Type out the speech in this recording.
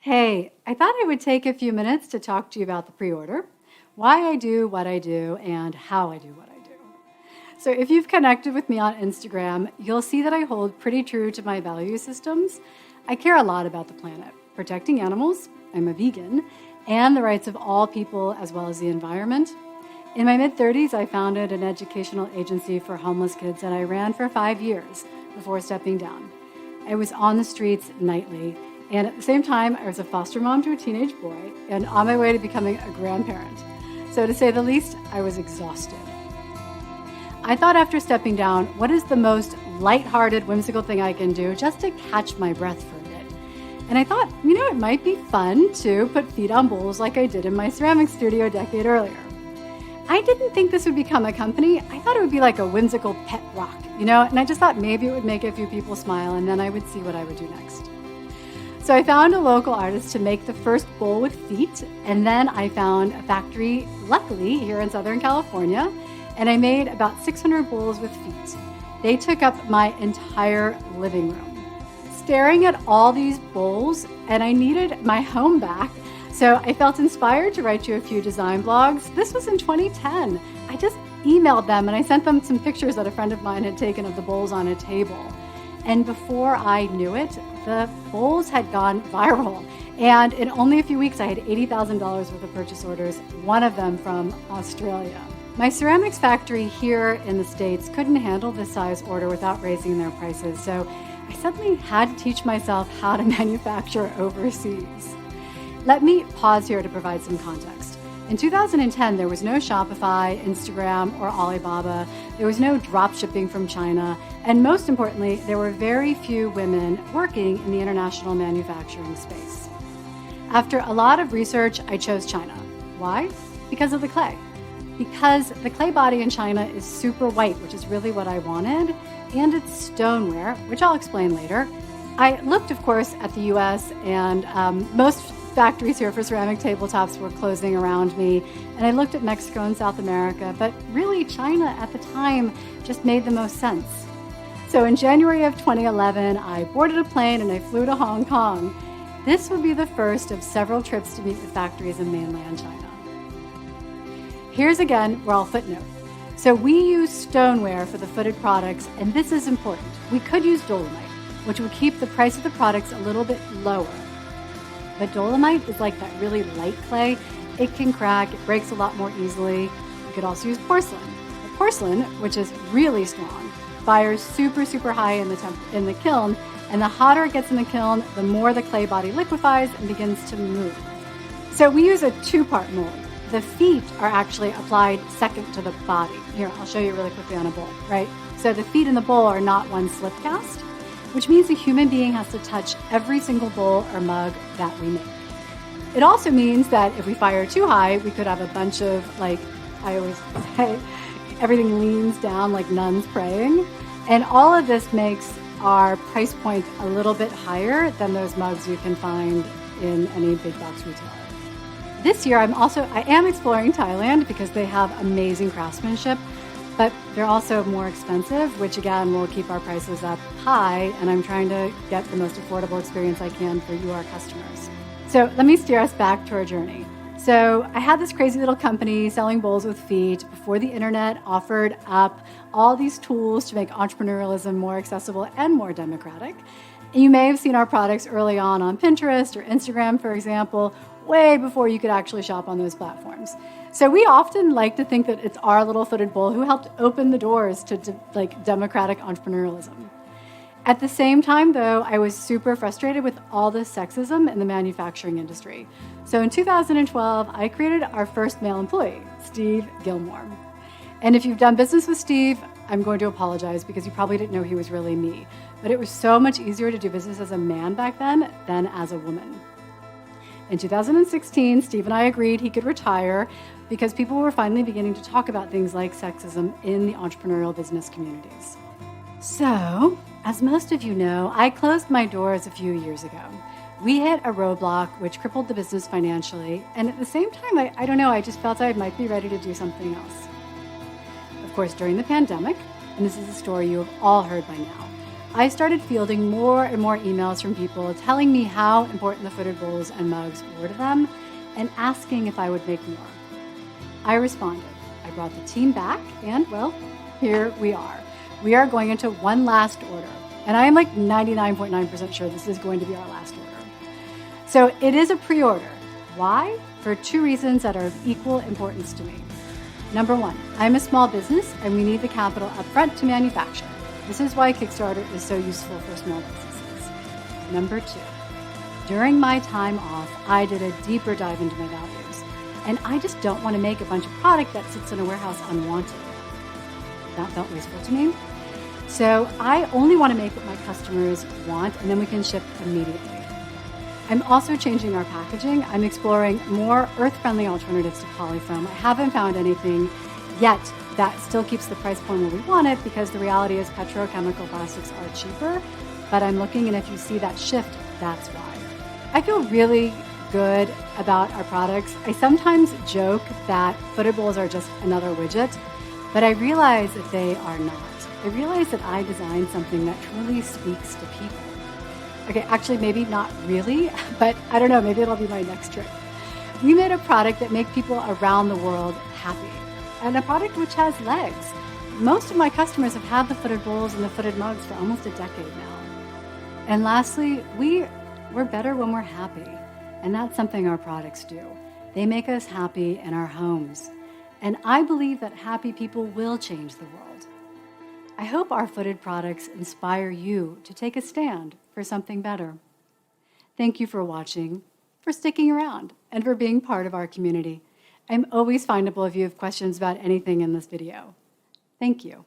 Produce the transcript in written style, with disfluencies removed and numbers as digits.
Hey, I thought I would take a few minutes to talk to you about the pre-order, why I do what I do, and how I do what I do. So if you've connected with me on Instagram, you'll see that I hold pretty true to my value systems. I care a lot about the planet, protecting animals, I'm a vegan, and the rights of all people as well as the environment. In my mid-30s, I founded an educational agency for homeless kids that I ran for 5 years before stepping down. I was on the streets nightly, and at the same time, I was a foster mom to a teenage boy and on my way to becoming a grandparent. So to say the least, I was exhausted. I thought after stepping down, what is the most lighthearted, whimsical thing I can do just to catch my breath for a bit? And I thought, it might be fun to put feet on bowls like I did in my ceramic studio a decade earlier. I didn't think this would become a company. I thought it would be like a whimsical pet rock, and I just thought maybe it would make a few people smile and then I would see what I would do next. So I found a local artist to make the first bowl with feet, and then I found a factory, luckily, here in Southern California, and I made about 600 bowls with feet. They took up my entire living room. Staring at all these bowls, and I needed my home back, so I felt inspired to write you a few design blogs. This was in 2010. I just emailed them and I sent them some pictures that a friend of mine had taken of the bowls on a table. And before I knew it, the bowls had gone viral. And in only a few weeks, I had $80,000 worth of purchase orders, one of them from Australia. My ceramics factory here in the States couldn't handle this size order without raising their prices. So I suddenly had to teach myself how to manufacture overseas. Let me pause here to provide some context. In 2010, there was no Shopify, Instagram, or Alibaba. There was no drop shipping from China. And most importantly, there were very few women working in the international manufacturing space. After a lot of research, I chose China. Why? Because of the clay. Because the clay body in China is super white, which is really what I wanted, and it's stoneware, which I'll explain later. I looked, of course, at the US, and most factories here for ceramic tabletops were closing around me, and I looked at Mexico and South America, but really China at the time just made the most sense. So in January of 2011, I boarded a plane and I flew to Hong Kong. This would be the first of several trips to meet with factories in mainland China. Here's again where I'll footnote. So we use stoneware for the footed products, and this is important. We could use dolomite, which would keep the price of the products a little bit lower. But dolomite is like that really light clay. It can crack, it breaks a lot more easily. You could also use porcelain. The porcelain, which is really strong, fires super, super high in the kiln, and the hotter it gets in the kiln, the more the clay body liquefies and begins to move. So we use a two-part mold. The feet are actually applied second to the body. Here, I'll show you really quickly on a bowl, right? So the feet in the bowl are not one slip cast, which means a human being has to touch every single bowl or mug that we make. It also means that if we fire too high, we could have a bunch of, I always say, everything leans down like nuns praying. And all of this makes our price point a little bit higher than those mugs you can find in any big box retailer. This year, I am exploring Thailand because they have amazing craftsmanship, but they're also more expensive, which again will keep our prices up high, and I'm trying to get the most affordable experience I can for you, our customers. So let me steer us back to our journey. So I had this crazy little company selling bowls with feet before the internet offered up all these tools to make entrepreneurialism more accessible and more democratic. And you may have seen our products early on Pinterest or Instagram, for example, way before you could actually shop on those platforms. So we often like to think that it's our little footed bowl who helped open the doors to democratic entrepreneurialism. At the same time, though, I was super frustrated with all the sexism in the manufacturing industry. So in 2012, I created our first male employee, Steve Gilmore. And if you've done business with Steve, I'm going to apologize because you probably didn't know he was really me. But it was so much easier to do business as a man back then than as a woman. In 2016, Steve and I agreed he could retire because people were finally beginning to talk about things like sexism in the entrepreneurial business communities. So, as most of you know, I closed my doors a few years ago. We hit a roadblock which crippled the business financially, and at the same time, I just felt I might be ready to do something else. Of course, during the pandemic, and this is a story you have all heard by now, I started fielding more and more emails from people telling me how important the footed bowls and mugs were to them and asking if I would make more. I responded. I brought the team back and, well, here we are. We are going into one last order. And I am like 99.9% sure this is going to be our last order. So it is a pre-order. Why? For two reasons that are of equal importance to me. Number one, I'm a small business and we need the capital upfront to manufacture. This is why Kickstarter is so useful for small businesses. Number two, during my time off, I did a deeper dive into my values. And I just don't want to make a bunch of product that sits in a warehouse unwanted. That felt wasteful to me. So I only want to make what my customers want, and then we can ship immediately. I'm also changing our packaging. I'm exploring more earth-friendly alternatives to polyfoam. I haven't found anything yet that still keeps the price point where we want it, because the reality is petrochemical plastics are cheaper, but I'm looking, and if you see that shift, that's why. I feel really good about our products. I sometimes joke that footed bowls are just another widget, but I realize that they are not. I realize that I designed something that truly speaks to people. Okay, actually, maybe not really, but I don't know, maybe it'll be my next trip. We made a product that makes people around the world happy, and a product which has legs. Most of my customers have had the footed bowls and the footed mugs for almost a decade now. And lastly, we're better when we're happy, and that's something our products do. They make us happy in our homes, and I believe that happy people will change the world. I hope our footed products inspire you to take a stand for something better. Thank you for watching, for sticking around, and for being part of our community. I'm always findable if you have questions about anything in this video. Thank you.